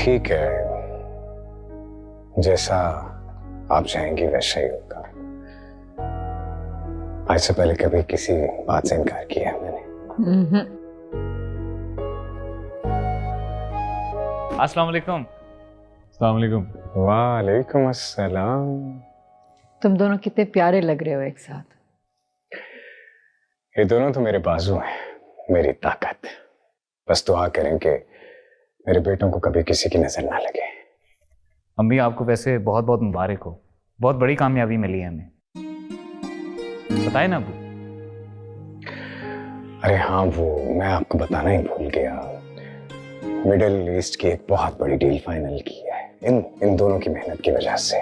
ठीक है, जैसा आप चाहेंगी वैसा ही होगा। आज से पहले कभी किसी बात से इनकार किया है मैंने? अस्सलाम वालेकुम। अस्सलाम वालेकुम। वालेकुम अस्सलाम। तुम दोनों कितने प्यारे लग रहे हो एक साथ। ये दोनों तो मेरे बाजू हैं, मेरी ताकत। बस दुआ करें कि मेरे बेटों को कभी किसी की नजर ना लगे। अम्मी आपको वैसे बहुत बहुत मुबारक हो, बहुत बड़ी कामयाबी मिली है हमें। बताए ना अबू। अरे हाँ, वो मैं आपको बताना ही भूल गया। मिडिल ईस्ट की एक बहुत बड़ी डील फाइनल की है इन दोनों की मेहनत की वजह से।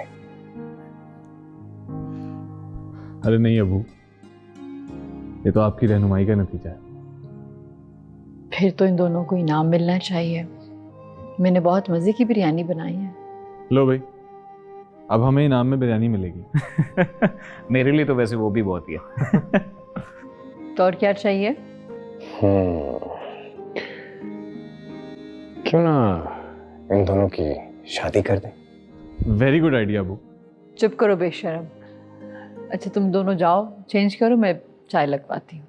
अरे नहीं अबू, ये तो आपकी रहनुमाई का नतीजा है। फिर तो इन दोनों को इनाम मिलना चाहिए। मैंने बहुत मजे की बिरयानी बनाई है। लो भाई, अब हमें इनाम में बिरयानी मिलेगी। मेरे लिए तो वैसे वो भी बहुत ही है। तो और क्या चाहिए? क्यों ना इन दोनों की शादी कर दें? Very good idea Abu. चुप करो बेशरम। अच्छा तुम दोनों जाओ, चेंज करो, मैं चाय लगवाती हूँ।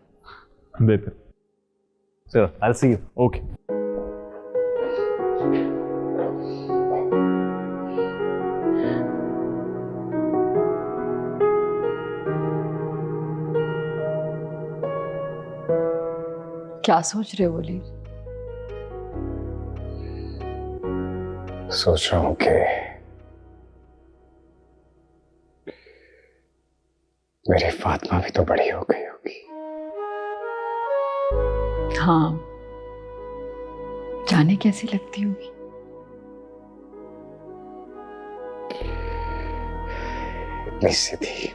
बेहतर। चलो, I'll see you. ओके। क्या सोच रहे हो वलीद? सोच रहा हूं कि मेरी फातिमा भी तो बड़ी हो गई होगी। हाँ, जाने कैसी लगती होगी। इतनी सीधी,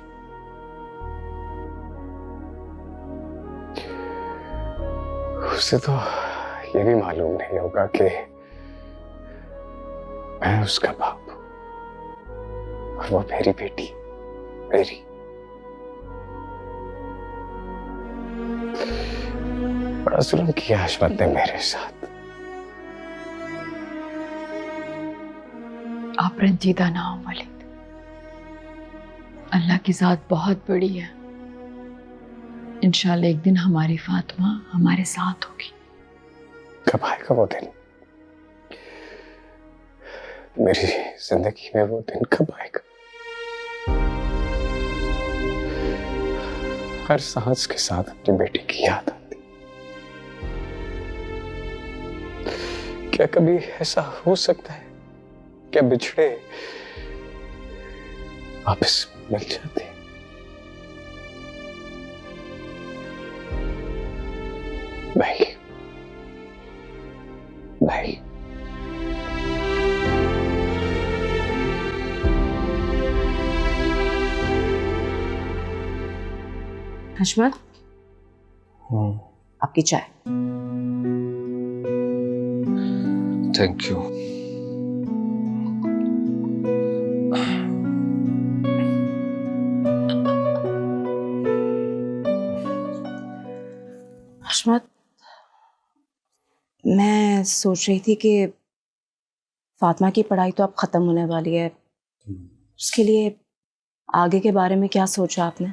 उसे तो ये भी मालूम नहीं होगा कि मैं उसका बाप हूं और वो मेरी बेटी, मेरी। बड़ा जुल्म किया हशमत ने मेरे साथ। आप रंजीदा ना हो वलीद, अल्लाह की जात बहुत बड़ी है। इंशाल्लाह एक दिन हमारी फातिमा हमारे साथ होगी। कब आएगा वो दिन? मेरी जिंदगी में वो दिन कब आएगा? हर सांस के साथ अपनी बेटी की याद आती। क्या कभी ऐसा हो सकता है क्या बिछड़े वापस मिल जाते? नहीं, नहीं। हशमत, आपकी चाय। Thank you. हशमत, मैं सोच रही थी कि फातिमा की पढ़ाई तो अब ख़त्म होने वाली है। उसके लिए आगे के बारे में क्या सोचा आपने?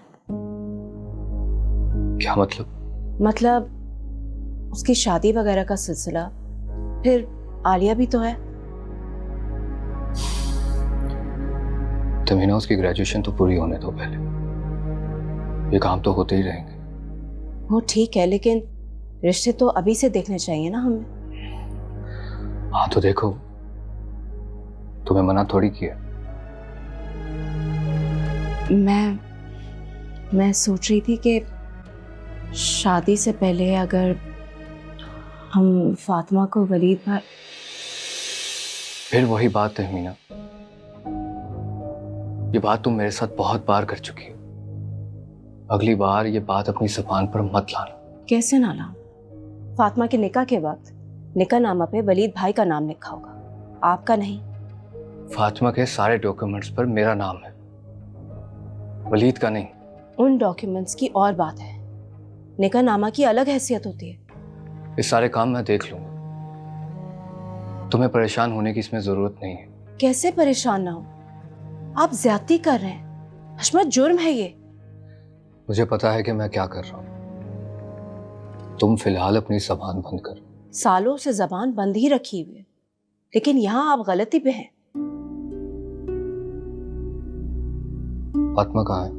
क्या मतलब? मतलब उसकी शादी वगैरह का सिलसिला। फिर आलिया भी तो है। तमीना, उसकी ग्रेजुएशन तो पूरी होने दो पहले। ये काम तो होते ही रहेंगे। वो ठीक है, लेकिन रिश्ते तो अभी से देखने चाहिए ना हमें। हाँ तो देखो, तुम्हें मना थोड़ी किया। मैं सोच रही थी कि शादी से पहले अगर हम फातिमा को वलीद भाई। फिर वही बात है मीना, ये बात तुम मेरे साथ बहुत बार कर चुकी हो। अगली बार ये बात अपनी ज़बान पर मत लाना। कैसे ना लाऊं? फातिमा के निकाह के वक्त निकाह नामा पे वलीद भाई का नाम लिखा होगा, आपका नहीं। फातिमा के सारे डॉक्यूमेंट्स पर मेरा नाम है, वलीद का नहीं। उन डॉक्यूमेंट्स की और बात है, निकाह नामा की अलग हैसियत होती है। ये सारे काम मैं देख लूंगा। तुम्हें परेशान होने की इसमें जरूरत नहीं है। कैसे परेशान ना हो, आप ज्यादती कर रहे हैं। हशमत, जुर्म है ये। मुझे पता है कि मैं क्या कर रहा हूं। तुम फिलहाल अपनी जबान बंद करो। सालों से जबान बंद ही रखी हुई है, लेकिन यहां आप गलती पे हैं। फातिमा कहाँ है?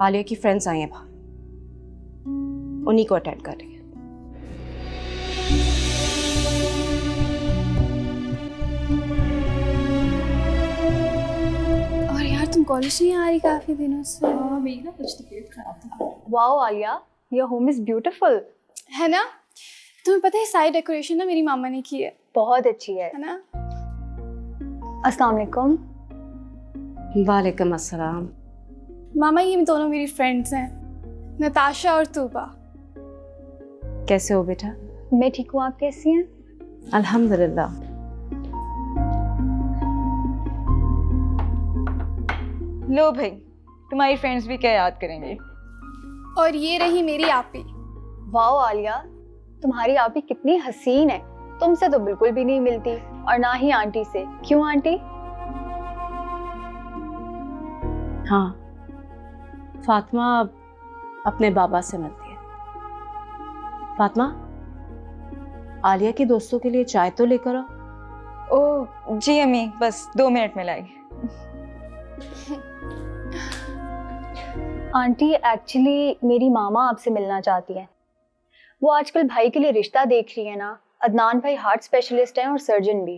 आलिया की फ्रेंड्स आई हैं बाहर, उन्हीं को अटेंड कर रही है। और यार तुम कॉलेज नहीं आ रही काफी दिनों से। मेरी ना कुछ तबीयत खराब था। Wow Alia, your home is beautiful. है ना? तुम्हें पता है सारी डेकोरेशन ना मेरी मामा ने की है। बहुत अच्छी है ना? अस्सलाम वालेकुम। वालेकुम अस्सलाम। मामा ये दोनों मेरी फ्रेंड्स हैं, नताशा और तूबा। कैसे हो बेटा? मैं ठीक हूँ, आप कैसी हैं? अल्हम्दुलिल्लाह। लो भाई, तुम्हारी फ्रेंड्स भी क्या याद करेंगे। और ये रही मेरी आपी। वाओ आलिया, तुम्हारी आपी कितनी हसीन है। तुमसे तो बिल्कुल भी नहीं मिलती, और ना ही आंटी से। क्यों आंटी? हाँ, फातिमा अपने बाबा से मिलती है। फातिमा, आलिया के दोस्तों के लिए चाय तो लेकर आओ। ओह जी अम्मी, बस 2 मिनट में लाई। आंटी एक्चुअली मेरी मामा आपसे मिलना चाहती है। वो आजकल भाई के लिए रिश्ता देख रही है ना। अदनान भाई हार्ट स्पेशलिस्ट हैं और सर्जन भी।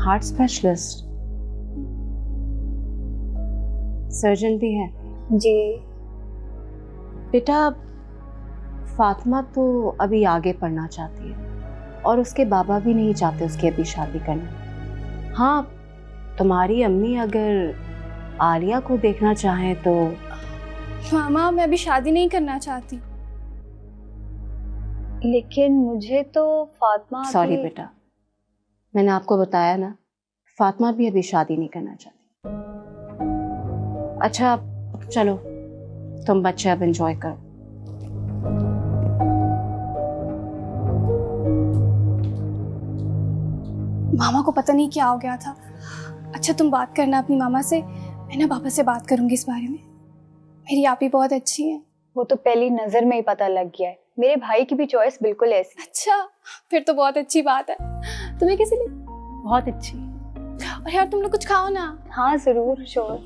हार्ट स्पेशलिस्ट, सर्जन भी है? जी। बेटा, फातिमा तो अभी आगे पढ़ना चाहती है और उसके बाबा भी नहीं चाहते उसकी अभी शादी करना। हाँ, तुम्हारी अम्मी अगर आलिया को देखना चाहें तो। मामा मैं अभी शादी नहीं करना चाहती। लेकिन मुझे तो फातिमा सॉरी बेटा, मैंने आपको बताया ना, फातिमा भी अभी शादी नहीं करना चाहती। अच्छा चलो, तुम बच्चे अब एंजॉय करो। मामा को पता नहीं क्या हो गया था। अच्छा तुम बात करना अपनी मामा से, मैं ना पापा से बात करूंगी इस बारे में। मेरी आपी बहुत अच्छी है। वो तो पहली नजर में ही पता लग गया है। मेरे भाई की भी चॉइस बिल्कुल ऐसी। अच्छा, फिर तो बहुत अच्छी बात है। तुम्हें कैसी लगी? बहुत अच्छी। और यार तुम लोग कुछ खाओ ना। हाँ जरूर, sure.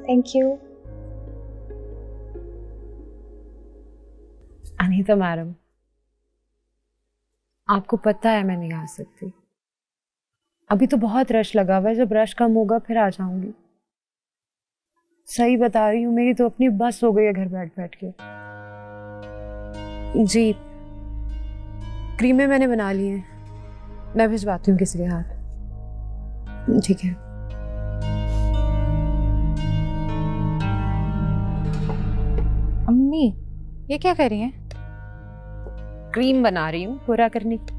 Thank you. Anita madam, आपको पता है मैं नहीं आ सकती। अभी तो बहुत रश लगा हुआ है, जब रश कम होगा फिर आ जाऊंगी। सही बता रही हूँ, मेरी तो अपनी बस हो गई है घर बैठ बैठ के। जी, क्रीमें मैंने बना ली हैं, मैं भिजवाती हूँ किसी के हाथ। ठीक है। अम्मी ये क्या कर रही हैं? क्रीम बना रही हूँ पूरा करने की।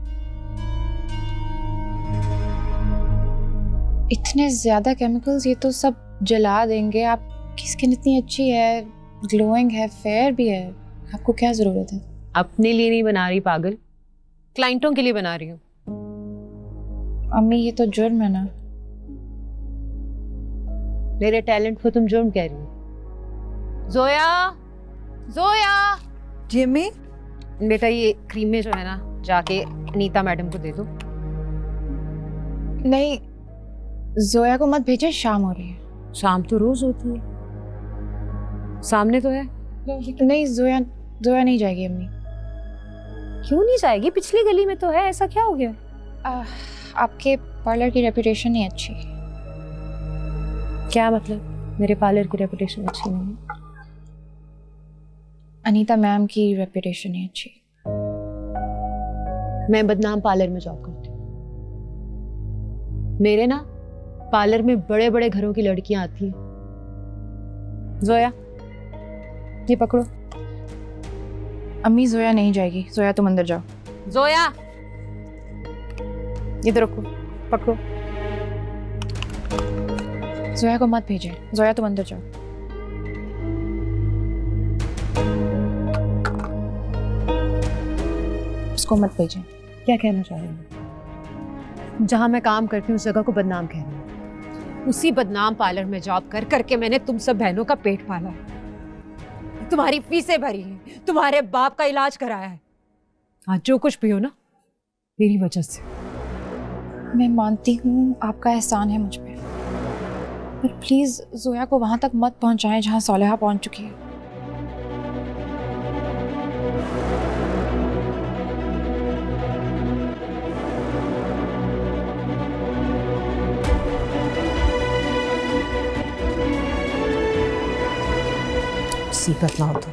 इतने ज्यादा केमिकल्स, ये तो सब जला देंगे। आपकी स्किन इतनी अच्छी है, ग्लोइंग है, फेयर भी है, आपको क्या जरूरत है? अपने लिए नहीं बना रही पागल, क्लाइंटों के लिए बना रही हूँ। अम्मी ये तो जुर्म है ना। मेरे टैलेंट को तुम जुर्म कह रही हो? जोया, जोया। जी अम्मी। बेटा ये क्रीमें जो है ना, जाके अनीता मैडम को दे दो। नहीं, जोया को मत भेजे, शाम हो रही है। शाम तो रोज होती है, सामने तो है। नहीं, जोया नहीं जाएगी अम्मी। क्यों नहीं जाएगी? पिछली गली में तो है, ऐसा क्या हो गया? आपके पार्लर की रेपुटेशन नहीं अच्छी। क्या मतलब? मेरे पार्लर की रेपुटेशन अच्छी नहीं है? अनीता मैम की रेपुटेशन नहीं अच्छी। मैं बदनाम पार्लर में जॉब करती हूँ। मेरे ना पार्लर में बड़े बड़े घरों की लड़कियां आती हैं। जोया ये पकड़ो। अम्मी जोया नहीं जाएगी। जोया तुम अंदर जाओ। जोया इधर रखो, पकड़ो। जोया को मत भेजें। जोया तुम अंदर जाओ। उसको मत भेजें। क्या कहना चाह रही हूँ? जहाँ मैं काम करती हूँ उस जगह को बदनाम कह रही हूँ। उसी बदनाम पार्लर में जॉब कर करके मैंने तुम सब बहनों का पेट पाला है, तुम्हारी फीसें भरी हैं, तुम्हारे बाप का इलाज कराया है। आज जो कुछ भी हो ना मेरी वजह से। मैं मानती हूँ आपका एहसान है मुझ पे, पर प्लीज जोया को वहां तक मत पहुंचाएं जहां सोलेहा पहुंच चुकी है। मुसीबत ना हो तो।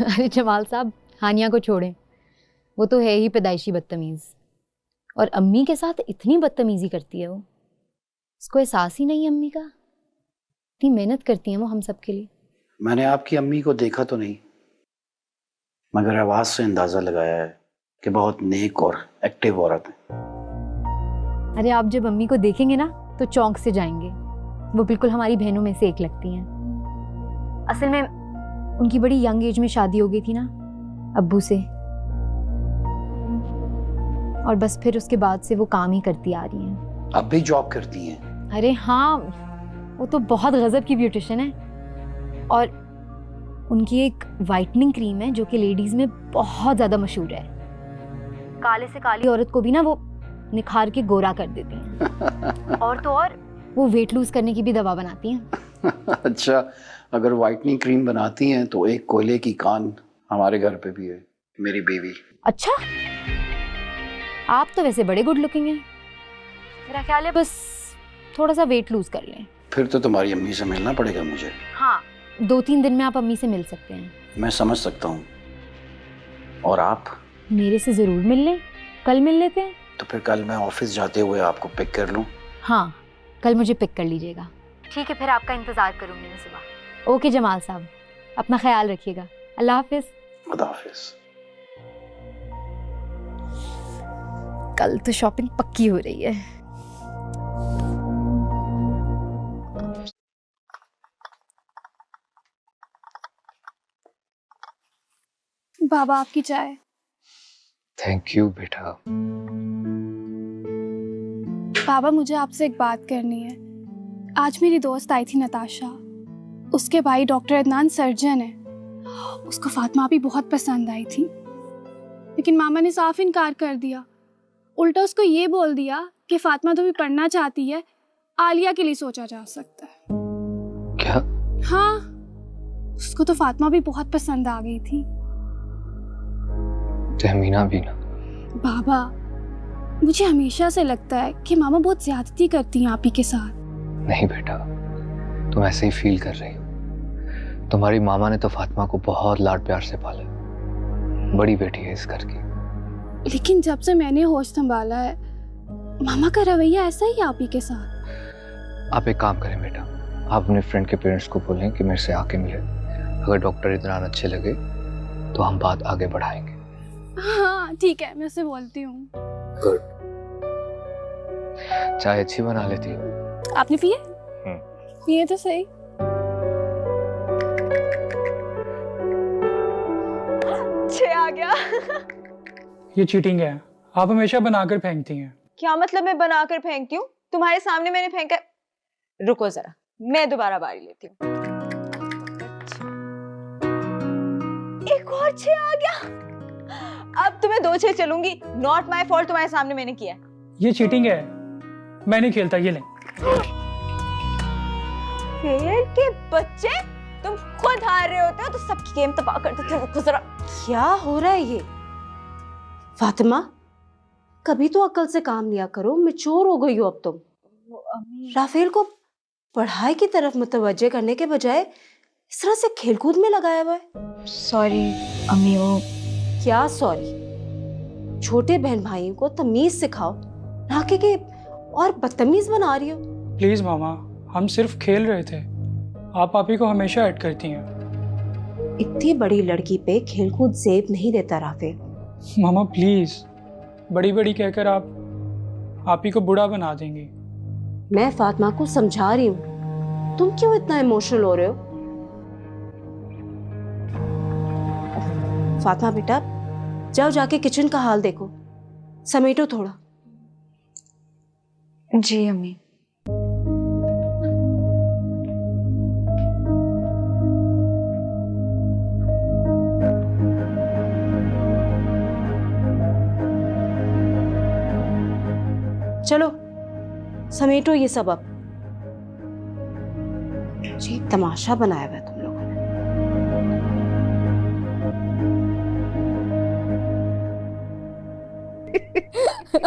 अरे जमाल साहब, हानिया को छोड़ें, वो तो है ही पैदाइशी बदतमीज, और अम्मी के साथ इतनी बदतमीजी करती है वो। उसको एहसास ही नहीं है अम्मी का, इतनी मेहनत करती हैं वो हम सब के लिए। मैंने आपकी अम्मी को देखा तो नहीं, मगर आवाज से अंदाजा लगाया है कि बहुत नेक और एक्टिव औरत है। अरे आप जब अम्मी को देखेंगे ना तो चौंक से जाएंगे। वो बिल्कुल हमारी बहनों में से एक लगती हैं। असल में उनकी बड़ी यंग एज में शादी हो गई थी ना अब्बू से, और बस फिर उसके बाद से वो काम ही करती आ रही हैं। अब भी जॉब करती हैं? अरे हाँ, वो तो बहुत गजब की ब्यूटिशियन है, और उनकी एक वाइटनिंग क्रीम है जो कि लेडीज में बहुत ज्यादा मशहूर है। काले से काली औरत को भी ना वो निखार के गोरा कर देती हैं। और तो और वो वेट लूज करने की भी दवा बनाती हैं। अच्छा, अगर वाइटनिंग क्रीम बनाती हैं तो एक कोयले की कान हमारे घर पे भी है, मेरी बीवी। अच्छा, आप तो वैसे बड़े गुड लुकिंग हैं। मेरा ख्याल है बस थोड़ा सा वेट लूज कर लें। फिर तो तुम्हारी अम्मी से मिलना पड़ेगा मुझे। हाँ, 2-3 दिन में आप अम्मी से मिल सकते हैं। मैं समझ सकता हूँ। और आप? मेरे से जरूर मिल लें, कल मिल लेते हैं। तो फिर कल मैं ऑफिस जाते हुए आपको पिक कर लूँ? हाँ, कल मुझे पिक कर लीजिएगा। ठीक है, फिर आपका इंतजार करूंगी मैं सुबह। ओके जमाल साहब, अपना ख्याल रखिएगा। अल्लाह हाफिज। खुदा हाफिज। कल तो शॉपिंग पक्की हो रही है। बाबा आपकी चाय। थैंक यू बेटा। बाबा मुझे आपसे एक बात करनी है। आज मेरी दोस्त आई थी नताशा, उसके भाई डॉक्टर अदनान सर्जन है। उसको फातिमा भी बहुत पसंद आई थी, लेकिन मामा ने साफ इनकार कर दिया। उल्टा उसको ये बोल दिया कि फातिमा तो भी पढ़ना चाहती है, आलिया के लिए सोचा जा सकता है। क्या? हाँ, उसको तो फातिमा भी बहुत पसंद आ गई थी। तहमीना भी ना। बाबा, मुझे हमेशा से लगता है कि मामा बहुत ज्यादती करती हैं आप ही के साथ। नहीं बेटा, तुम ऐसे ही फील कर रही हो। तुम्हारी मामा ने तो फातिमा को बहुत लाड प्यार से पाला, बड़ी बेटी है इस घर की। लेकिन जब से मैंने होश संभाला है, मामा का रवैया ऐसा ही आप ही के साथ। आप एक काम करें बेटा, आप अपने फ्रेंड के पेरेंट्स को बोलें कि मेरे से आके मिले। अगर डॉक्टर इदनान अच्छे लगे तो हम बात आगे बढ़ाएंगे। हाँ ठीक है, मैं उससे बोलती हूँ। गुड। चाय अच्छी बना लेती हो। आपने पिए? पिए तो सही। छे आ गया। ये चीटिंग है, आप हमेशा बनाकर फेंकती हैं। क्या मतलब मैं बनाकर फेंकती हूँ? तुम्हारे सामने मैंने फेंका। रुको जरा, मैं दोबारा बारी लेती हूँ। एक और 6 आ गया। अब तुम्हें 2 6 चलूंगी। नॉट माय फॉल्ट, तुम्हारे सामने मैंने किया। ये चीटिंग है, मैं नहीं खेलता। ये लें। फेयर के बच्चे, तुम खुद हार रहे होते हो तो सबकी गेम तबाह कर देते हो। रुको जरा। क्या हो रहा है ये? फातिमा, कभी तो अक्ल से काम लिया करो, मैच्योर हो गई हो अब तुम। राफेल को पढ़ाई की तरफ मुतवज्जे करने के बजाय इस तरह से खेलकूद में लगाया हुआ है। सॉरी अम्मी। वो क्या सॉरी? छोटे बहन भाइयों को तमीज सिखाओ, ना कि और बदतमीज बना रही हो। प्लीज मामा, हम सिर्फ खेल रहे थे। आप पापी को हमेशा ऐड करती हैं। इतनी बड़ी लड़की पे खेलकूद जेब नहीं देता राफेल। मामा प्लीज, बड़ी बड़ी कहकर आप ही को बुरा बना देंगी। मैं फातिमा को समझा रही हूँ, तुम क्यों इतना इमोशनल हो रहे हो? फातिमा बेटा, जाओ जाके किचन का हाल देखो, समेटो थोड़ा। जी अम्मी। चलो समेटो ये सब। अब जी तमाशा बनाया हुआ है तुम लोगों ने।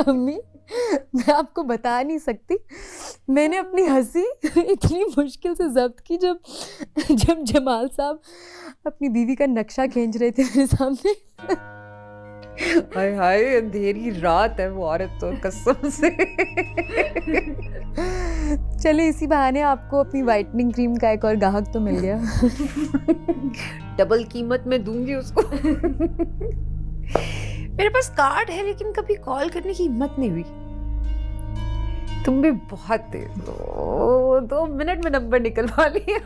अम्मी मैं आपको बता नहीं सकती, मैंने अपनी हंसी इतनी मुश्किल से जब्त की जब जमाल साहब अपनी बीवी का नक्शा खींच रहे थे मेरे सामने। हाय हाय, अंधेरी रात है वो औरत तो कसम से। चले इसी बहाने आपको अपनी वाइटनिंग क्रीम का एक और ग्राहक तो मिल गया। डबल कीमत में दूंगी उसको। मेरे पास कार्ड है लेकिन कभी कॉल करने की हिम्मत नहीं हुई। तुम भी बहुत तेज हो, 2 मिनट में नंबर निकलवा लिया।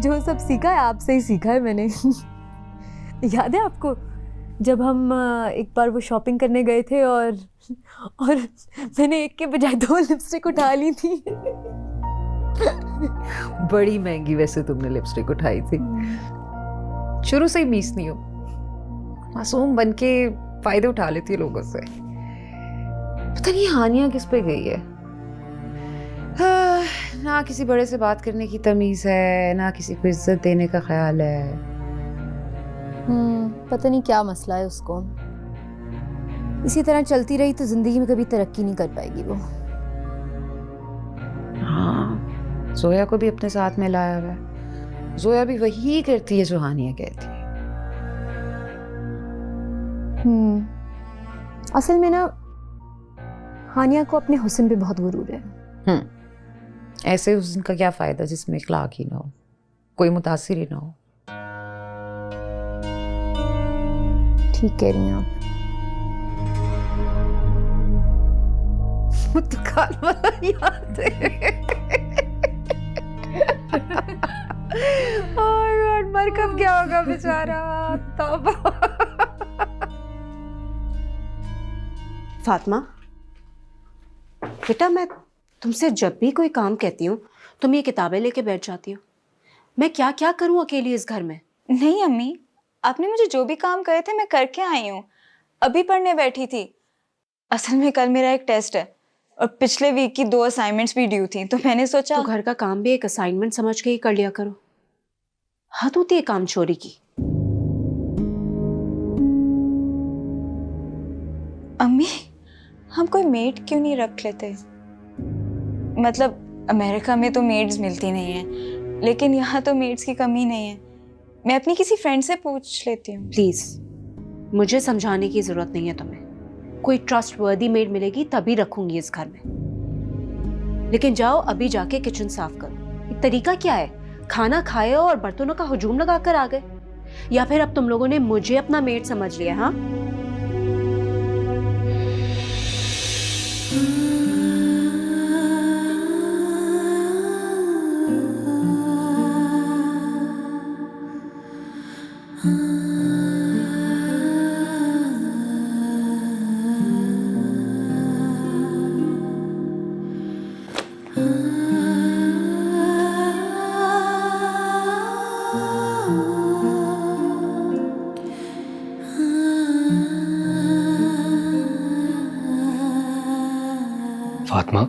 जो सब सीखा है आपसे ही सीखा है मैंने। याद है आपको जब हम एक बार वो शॉपिंग करने गए थे और मैंने एक के बजाय 2 लिपस्टिक उठा ली थी। बड़ी महंगी वैसे तुमने लिपस्टिक उठाई थी। शुरू से ही मीस नहीं हो, मासूम बन के फायदे उठा लेती है लोगों से। पता नहीं हानिया किस पे गई है। ना किसी बड़े से बात करने की तमीज है, ना किसी को इज्जत देने का ख्याल है। पता नहीं क्या मसला है उसको। इसी तरह चलती रही तो जिंदगी में कभी तरक्की नहीं कर पाएगी वो। हाँ, जोया को भी अपने साथ में लाया हुआ है। जोया भी वही करती है जो हानिया कहती है। असल में ना हानिया को अपने हुस्न पे बहुत गुरूर है। ऐसे हुस्न का क्या फायदा जिसमें इखलाक ही ना हो, कोई मुतासिर ही ना हो। ठीक कह रही हैं आप। मुतकाल वाला याद है। और मर कब क्या होगा बेचारा। तौबा। फातिमा बेटा, मैं तुमसे जब भी कोई काम कहती हूँ तुम ये किताबें लेके बैठ जाती हो। मैं क्या क्या करूँ अकेली इस घर में? नहीं अम्मी, आपने मुझे जो भी काम करे थे मैं करके आई हूँ। अभी पढ़ने बैठी थी। असल में कल मेरा एक टेस्ट है और पिछले वीक की 2 असाइनमेंट्स भी ड्यू थी, तो मैंने सोचा तो घर का काम भी एक असाइनमेंट समझ के ही कर लिया करो। हद होती है काम चोरी की। अम्मी हम कोई मेड क्यों नहीं रख लेते? मतलब अमेरिका में तो मेड्स मिलती नहीं है, लेकिन यहाँ तो मेड्स की कमी नहीं है। मैं अपनी किसी फ्रेंड से पूछ लेती हूँ। प्लीज मुझे समझाने की जरूरत नहीं है तुम्हें। कोई ट्रस्टवर्दी मेड मिलेगी तभी रखूंगी इस घर में। लेकिन जाओ अभी जाके किचन साफ करो। ये तरीका क्या है? खाना खाए और बर्तनों का हुजूम लगाकर आ गए? या फिर अब तुम लोगों ने मुझे अपना मेड समझ लिया? हाँ, फातिमा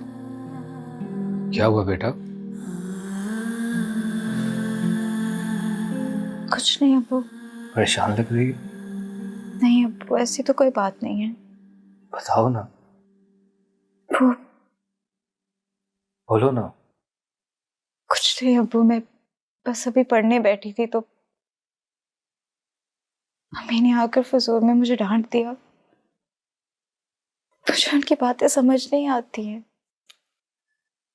क्या हुआ बेटा? कुछ नहीं अब्बू। परेशान लग रही है। नहीं अब्बू, ऐसी तो कोई बात नहीं है। बताओ ना। वो बोलो ना। कुछ नहीं अब्बू, मैं बस अभी पढ़ने बैठी थी तो मम्मी ने आकर फजूल में मुझे डांट दिया। मुझे उनकी बातें समझ नहीं आती हैं।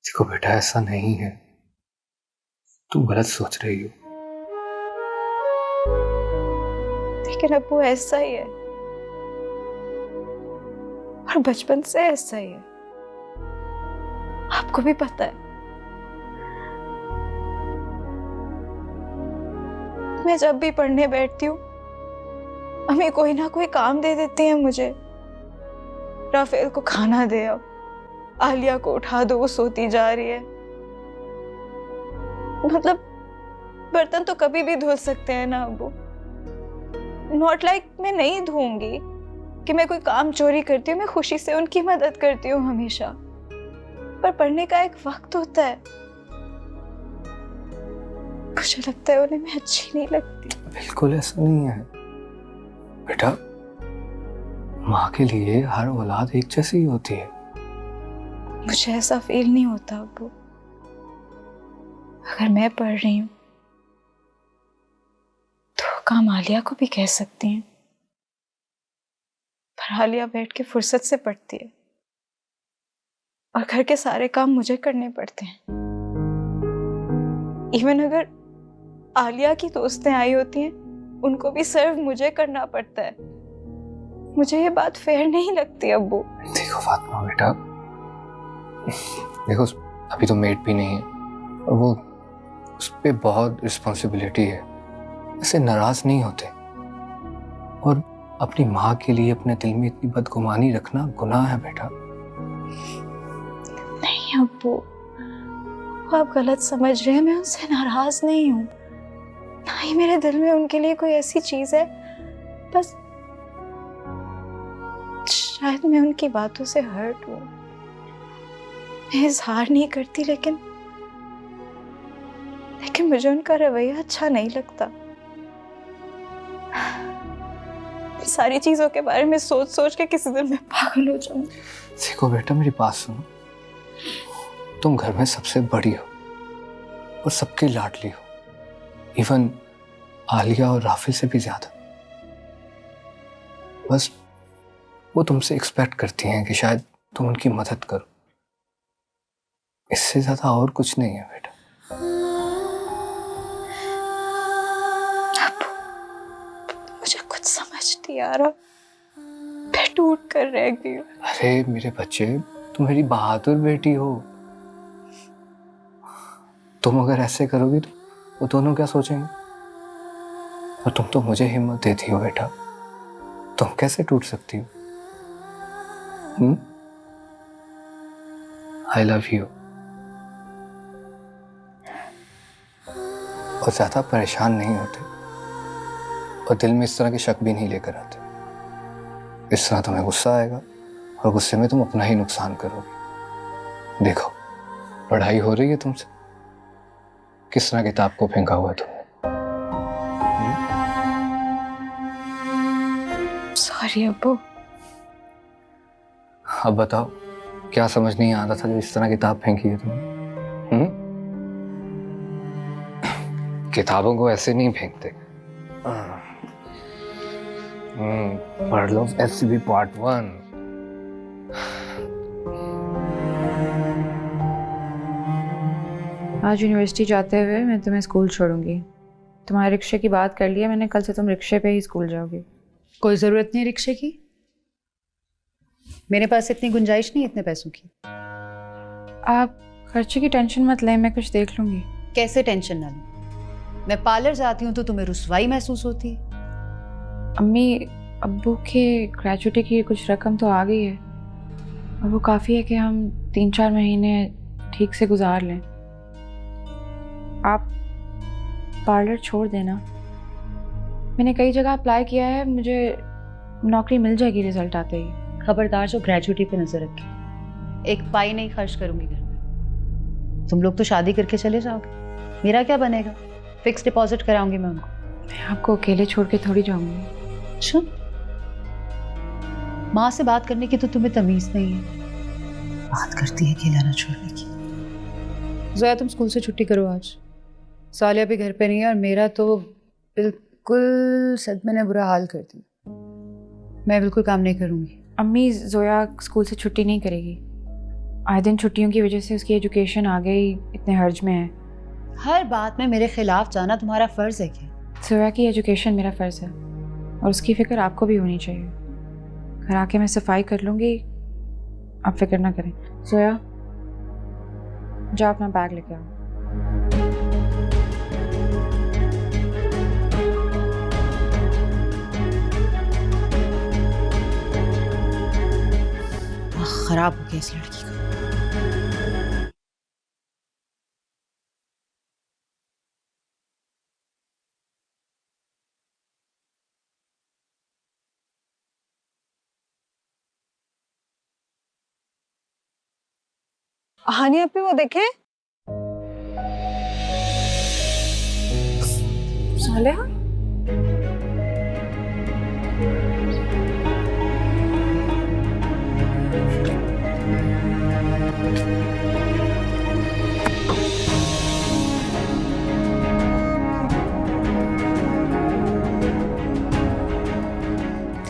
देखो बेटा, ऐसा नहीं है, तुम गलत सोच रही हो। लेकिन अब्बू ऐसा ही है, और बचपन से ऐसा ही है। आपको भी पता है। मैं जब भी पढ़ने बैठती हूँ अम्मी कोई ना कोई काम दे देती हैं मुझे। राफेल को खाना दे, अब आलिया को उठा दो, वो सोती जा रही है। मतलब बर्तन तो कभी भी धुल सकते हैं ना अब्बू। नॉट लाइक मैं नहीं धोऊंगी कि मैं कोई काम चोरी करती हूँ, मैं खुशी से उनकी मदद करती हूँ हमेशा, पर पढ़ने का एक वक्त होता है। मुझे लगता है उन्हें मैं अच्छी नहीं लगती। बिल्कुल ऐसा नहीं है बेटा, माँ के लिए हर औलाद एक जैसी ही होती है। मुझे ऐसा फील नहीं होता अब्बू। अगर मैं पढ़ रही हूँ तो काम आलिया को भी कह सकती हैं, पर आलिया बैठ के फुर्सत से पढ़ती है और घर के सारे काम मुझे करने पड़ते हैं। इवन अगर आलिया की दोस्तें आई होती हैं, उनको भी सर्व मुझे करना पड़ता है। मुझे ये बात फेयर नहीं लगती अब्बू। देखो फातिमा बेटा, देखो अभी तो मेड भी नहीं है और वो उस पे बहुत रिस्पॉन्सिबिलिटी है। ऐसे नाराज नहीं होते, और अपनी माँ के लिए अपने दिल में इतनी बदगुमानी रखना गुनाह है बेटा। नहीं अब्बू, आप गलत समझ रहे हैं। मैं उनसे नाराज नहीं हूँ, ना ही मेरे दिल में उनके लिए कोई ऐसी चीज है। बस शायद मैं उनकी बातों से हर्ट हूँ। मैं इजहार नहीं करती, लेकिन मुझे उनका रवैया अच्छा नहीं लगता। सारी चीजों के बारे में सोच सोच के किसी दिन मैं पागल हो जाऊं। देखो बेटा, मेरी बात सुनो। तुम घर में सबसे बड़ी हो और सबकी लाडली हो, इवन आलिया और राफिल से भी ज्यादा। बस वो तुमसे एक्सपेक्ट करती हैं कि शायद तुम उनकी मदद करो। इससे ज्यादा और कुछ नहीं है बेटा। मुझे कुछ समझ नहीं आ रहा, मैं टूट कर रह गई हूँ। अरे मेरे बच्चे, तुम मेरी बहादुर बेटी हो। तुम अगर ऐसे करोगी तो वो दोनों क्या सोचेंगे? और तुम तो मुझे हिम्मत देती हो बेटा, तुम कैसे टूट सकती हो? I love you. और ज्यादा परेशान नहीं होते और दिल में इस तरह के शक भी नहीं लेकर आते। इस तरह तुम्हें गुस्सा आएगा और गुस्से में तुम अपना ही नुकसान करोगे। देखो, पढ़ाई हो रही है तुमसे, किस तरह किताब को फेंका हुआ है तुमने। सॉरी अब्बू। अब बताओ, क्या समझ नहीं आ रहा था जो इस तरह किताब फेंकी है तुमने? किताबों को ऐसे नहीं फेंकते। पढ़ लो SCB पार्ट 1। आज यूनिवर्सिटी जाते हुए मैं तुम्हें स्कूल छोड़ूंगी। तुम्हारे रिक्शे की बात कर लिया मैंने, कल से तुम रिक्शे पे ही स्कूल जाओगे। कोई ज़रूरत नहीं रिक्शे की, मेरे पास इतनी गुंजाइश नहीं इतने पैसों की। आप खर्चे की टेंशन मत लें, मैं कुछ देख लूँगी। कैसे टेंशन ना लूं? मैं पार्लर जाती हूँ तो तुम्हें रुसवाई महसूस होती है। अम्मी, अब्बू के ग्रेजुएटी की कुछ रकम तो आ गई है और वो काफ़ी है कि हम 3-4 महीने ठीक से गुजार लें। आप पार्लर छोड़ देना। मैंने कई जगह अप्लाई किया है, मुझे नौकरी मिल जाएगी रिजल्ट आते ही। खबरदार जो ग्रेजुएटी पे नजर रखे, एक पाई नहीं खर्च करूंगी घर में। तुम लोग तो शादी करके चले जाओगे, मेरा क्या बनेगा? फिक्स डिपॉजिट कराऊंगी मैं उनको। मैं आपको अकेले छोड़ के थोड़ी जाऊंगी। सुन, माँ से बात करने की तो तुम्हें तमीज नहीं है, बात करती है अकेला ना छोड़ने की। जोया, तुम स्कूल से छुट्टी करो आज। सालिया भी घर पे नहीं है और मेरा तो बिल्कुल सदमे ने बुरा हाल कर दिया। मैं बिल्कुल काम नहीं करूंगी। अम्मी, जोया स्कूल से छुट्टी नहीं करेगी। आए दिन छुट्टियों की वजह से उसकी एजुकेशन आ गई इतने हर्ज में है। हर बात में मेरे खिलाफ जाना तुम्हारा फर्ज है क्या? जोया की एजुकेशन मेरा फ़र्ज़ है और उसकी फ़िक्र आपको भी होनी चाहिए। घर आके मैं सफाई कर लूँगी, आप फिक्र ना करें। जोया, जाओ अपना बैग लेके आओ। खराब हो गया इस लड़की का। हानिया पे वो देखे सालेहा।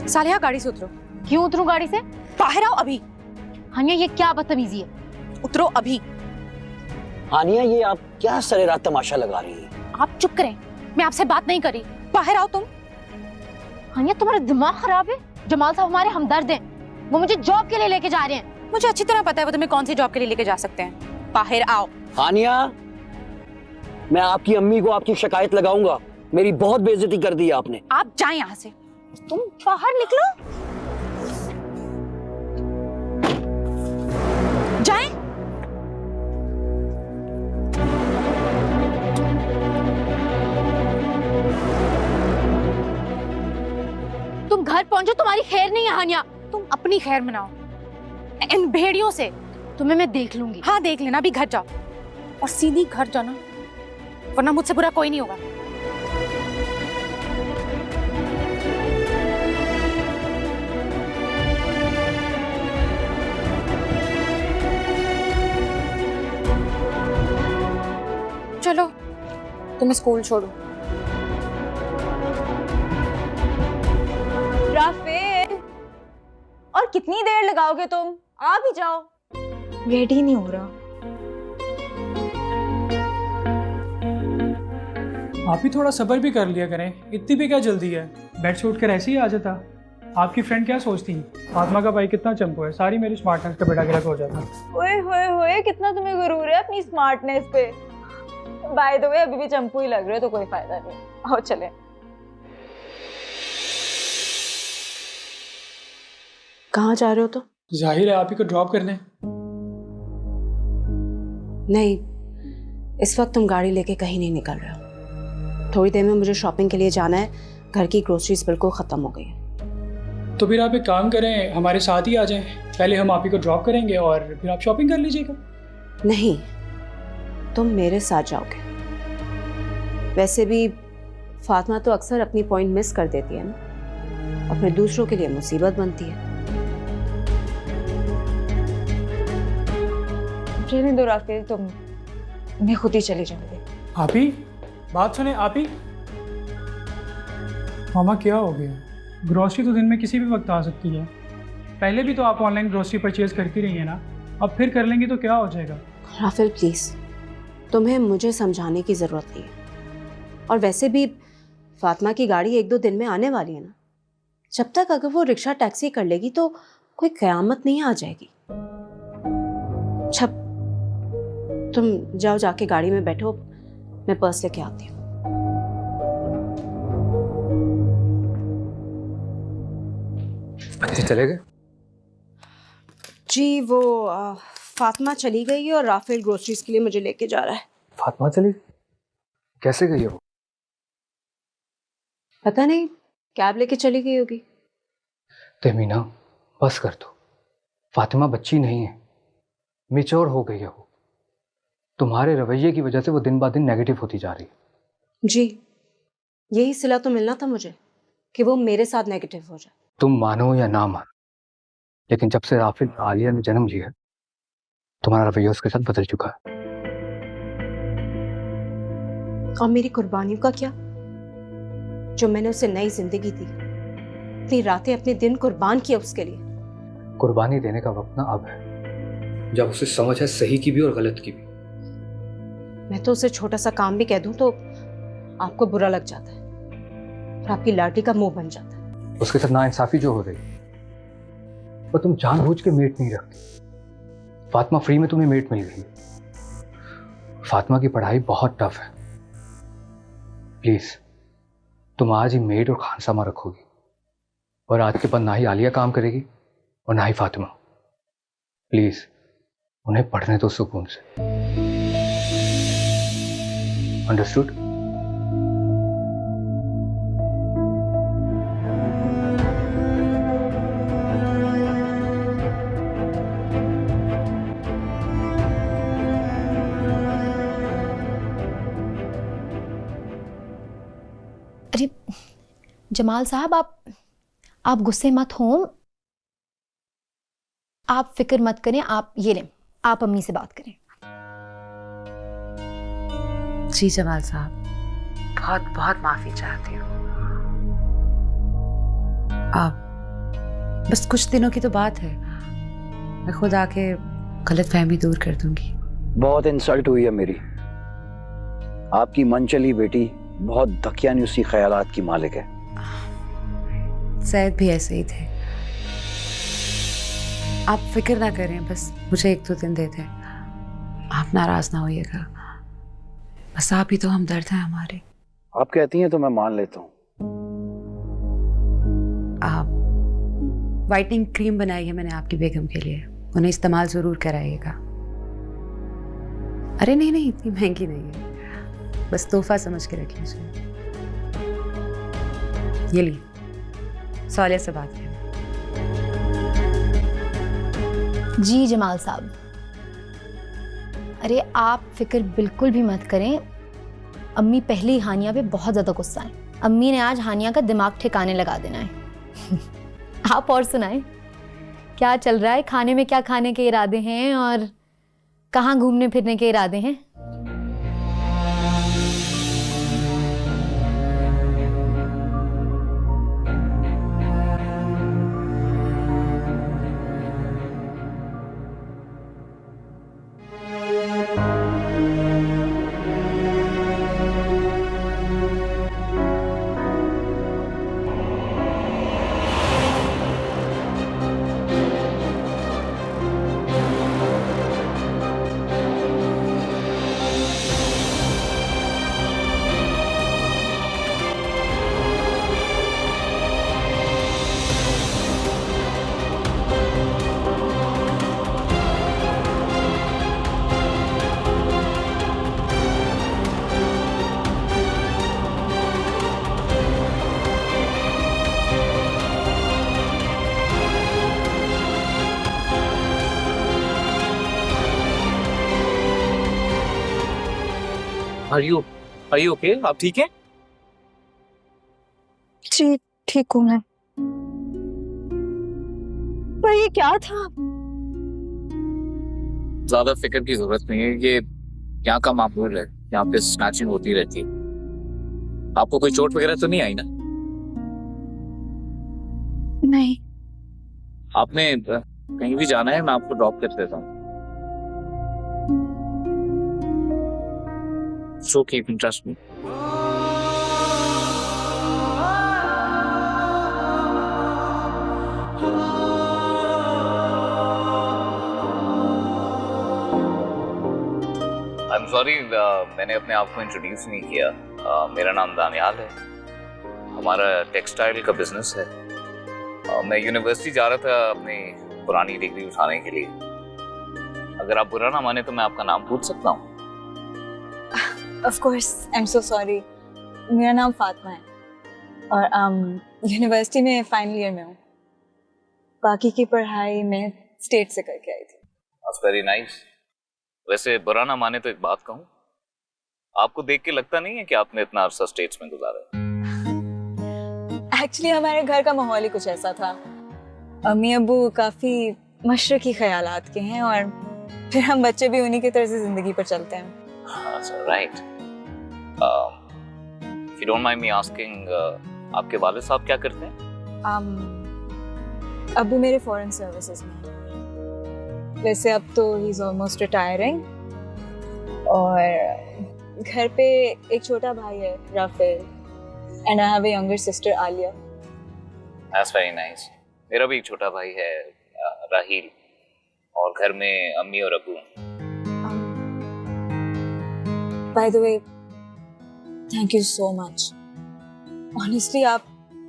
सालिहा गाड़ी से उतरो। क्यों उतरूं गाड़ी से? बाहर आओ अभी। हानिया ये क्या बदतमीजी है? उतरो अभी। हानिया ये आप क्या सरेरात तमाशा लगा रही हैं? आप चुप करें, मैं आपसे बात नहीं कर रही। बाहर आओ तुम। हानिया तुम्हारा दिमाग खराब है? जमाल साहब हमारे हमदर्द हैं, वो मुझे जॉब के लिए लेके जा रहे हैं। मुझे अच्छी तरह पता है वो तुम्हें कौन सी जॉब के लिए लेके जा सकते हैं। बाहर आओ। हानिया मैं आपकी अम्मी को आपकी शिकायत लगाऊंगा। मेरी बहुत बेइज्जती कर दी है आपने। आप जाएं यहाँ से। तुम बाहर निकलो। जाएं। तुम घर पहुंचो, तुम्हारी खैर नहीं है हानिया। तुम अपनी खैर मनाओ इन भेड़ियों से। तुम्हें मैं देख लूंगी। हाँ देख लेना, अभी घर जाओ और सीधी घर जाना, वरना मुझसे बुरा कोई नहीं होगा। चलो तुम स्कूल छोड़ो। राफेल, और कितनी देर लगाओगे तुम? आ भी जाओ। वेट ही नहीं हो रहा। आप ही थोड़ा सब्र भी कर लिया करें, इतनी भी क्या जल्दी है? बेड से उठकर ऐसे ही आ जाता। आपकी फ्रेंड क्या सोचती है? फातिमा का भाई कितना चंपू है, सारी मेरी स्मार्टनेस का बेड़ा गिरक हो जाता। ओए होए होए, कितना तुम्हें गुरूर है अपनी स्मार्टनेस पे। बाय द वे अभी भी चंपू ही लग रहे हो, तो कोई फायदा नहीं। आओ चले। कहाँ जा रहे हो? तो जाहिर है आप ही को ड्रॉप कर दें। नहीं, इस वक्त तुम गाड़ी लेके कहीं नहीं निकल रहे हो। थोड़ी देर में मुझे शॉपिंग के लिए जाना है। घर की ग्रोसरीज बिल्कुल खत्म हो गई है। तो फिर आप एक काम करें, हमारे साथ ही आ जाएं। पहले हम आप ही को ड्रॉप करेंगे और फिर आप शॉपिंग कर लीजिएगा। नहीं, तुम मेरे साथ जाओगे। वैसे भी फातिमा तो अक्सर अपनी पॉइंट मिस कर देती है ना, और फिर दूसरों के लिए मुसीबत बनती है। रहने दो राफेल, तुम, मैं खुद ही चली जाऊंगी। आप ही बात सुने। आप ही मामा क्या हो गया? ग्रोसरी तो दिन में किसी भी वक्त आ सकती है। पहले भी तो आप ऑनलाइन ग्रोसरी परचेज करती रही है ना, अब फिर कर लेंगी तो क्या हो जाएगा? राफेल प्लीज, तुम्हें मुझे समझाने की जरूरत नहीं है। और वैसे भी फातिमा की गाड़ी 1-2 दिन में आने वाली है ना। जब तक अगर वो रिक्शा टैक्सी कर लेगी तो कोई कयामत नहीं आ जाएगी। छप, तुम जाओ, जाके गाड़ी में बैठो, मैं पर्स लेके आती हूँ। बच्चे चले गए? जी वो फातिमा चली गई है और राफेल ग्रोसरीज के लिए मुझे लेके जा रहा है। फातिमा चली? कैसे गई है वो? पता नहीं, कैब लेके चली गई होगी। तहमीना बस कर दो। फातिमा बच्ची नहीं है, मैच्योर हो गई है वो। तुम्हारे रवैये की वजह से वो दिन ब दिन नेगेटिव होती जा रही है। जी, यही सिला तो मिलना था मुझे कि वो मेरे साथ नेगेटिव हो जाए। तुम मानो या ना मानो, लेकिन जब से राफिल आलिया ने जन्म लिया तुम्हारा रवैया उसके साथ बदल चुका है। और मेरी कुर्बानियों का क्या? जो मैंने उसे नई जिंदगी दी, अपनी रातें अपने दिन कुर्बान किया उसके लिए। कुर्बानी देने का वक्त ना अब है, जब उसे समझ है सही की भी और गलत की भी। मैं तो उसे छोटा सा काम भी कह दूं तो आपको बुरा लग जाता है और आपकी लाठी का मुंह बन जाता है। उसके साथ नाइंसाफी जो हो रही, और तुम जानबूझ के मेट नहीं रखती। फातिमा फ्री में तुम्हें मेट मिल गई। फातिमा की पढ़ाई बहुत टफ है। प्लीज तुम आज ही मेड और खानसामा रखोगी, और आज के बाद ना ही आलिया काम करेगी और ना ही फातिमा। प्लीज उन्हें पढ़ने दो सुकून से। अंडरस्टूड? अरे जमाल साहब, आप गुस्से मत हो, आप फिक्र मत करें। आप ये लें, आप अम्मी से बात करें। जी जमाल साहब, बहुत बहुत माफी चाहती हूँ। आप बस कुछ दिनों की तो बात है, मैं खुद आके गलतफहमी दूर कर दूंगी। बहुत इंसल्ट हुई है मेरी। आपकी मनचली बेटी बहुत दकियानुसी ख्यालात की मालिक है। सैयद भी ऐसे ही थे। आप फिक्र ना करें, बस मुझे 1-2 दिन दे दें। आप नाराज ना होइएगा, बस आप ही तो हमदर्द हैं हमारे। आप कहती हैं तो मैं मान लेता हूँ। आप वाइटनिंग क्रीम बनाई है मैंने आपकी बेगम के लिए, उन्हें इस्तेमाल जरूर कराइएगा। अरे नहीं नहीं, इतनी महंगी नहीं है, बस तोहफा समझ के रख लीजिए। ये ली, सालिया से बात करें। जी जमाल साहब, अरे आप फिक्र बिल्कुल भी मत करें। अम्मी पहले ही हानिया पे बहुत ज़्यादा गुस्सा है। अम्मी ने आज हानिया का दिमाग ठिकाने लगा देना है। आप और सुनाएं, क्या चल रहा है? खाने में क्या खाने के इरादे हैं और कहाँ घूमने फिरने के इरादे हैं? Are you okay? आप ठीक हैं? जी ठीक हूँ मैं। पर ये क्या था? ज्यादा फिक्र की जरूरत नहीं है, ये यहाँ का मामूल है, यहाँ पे स्नैचिंग होती रहती है। आपको कोई चोट वगैरह तो नहीं आई ना? नहीं। आपने कहीं भी जाना है, मैं आपको ड्रॉप कर देता हूँ। So keep in trust me. I'm sorry, मैंने अपने आप को इंट्रोड्यूस नहीं किया। मेरा नाम दानियाल है, हमारा टेक्सटाइल का बिजनेस है। मैं यूनिवर्सिटी जा रहा था अपनी पुरानी डिग्री उठाने के लिए। अगर आप बुरा ना माने तो मैं आपका नाम पूछ सकता हूँ? Of course, I'm so sorry. मेरा नाम फातिमा है और यूनिवर्सिटी में फाइनल ईयर में हूँ। बाकी की पढ़ाई मैं स्टेट से करके आई थी। That's very nice. वैसे बुरा ना माने तो एक बात कहूँ, आपको देख के लगता नहीं है कि आपने इतना अरसा स्टेट्स में गुजारा है? एक्चुअली हमारे घर का माहौल ही कुछ ऐसा था। अम्मी अब्बू काफी मशरकी ख्यालात के हैं और फिर हम बच्चे भी उन्हीं की तरह से जिंदगी पर चलते हैं। That's all right. If you don't mind me asking, आपके वालिद साहब क्या करते हैं? अब्बू मेरे फॉरेन सर्विसेज में हैं। वैसे अब तो ही इज ऑलमोस्ट रिटायरिंग और घर पे एक छोटा भाई है Rafael and I have a younger sister Alia. That's very nice. मेरा भी एक छोटा भाई है राहील और घर में अम्मी और अब्बू। By the way, thank you so much. Honestly, आप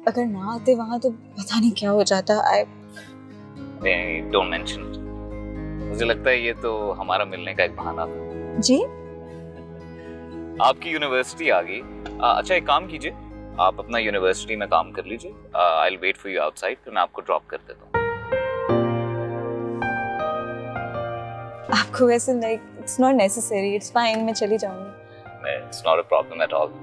अगर ना आते वहाँ तो पता नहीं क्या हो जाता। Don't mention it. मुझे लगता है ये तो हमारा मिलने का एक बहाना था। जी आपकी यूनिवर्सिटी आ गई। अच्छा एक काम कीजिए, आप अपना यूनिवर्सिटी में काम कर लीजिए। I will wait for you outside, फिर मैं आपको ड्रॉप कर देता हूँ। आपको वैसे like it's not necessary, it's fine, मैं चली जाऊंगी। It's not a problem at all.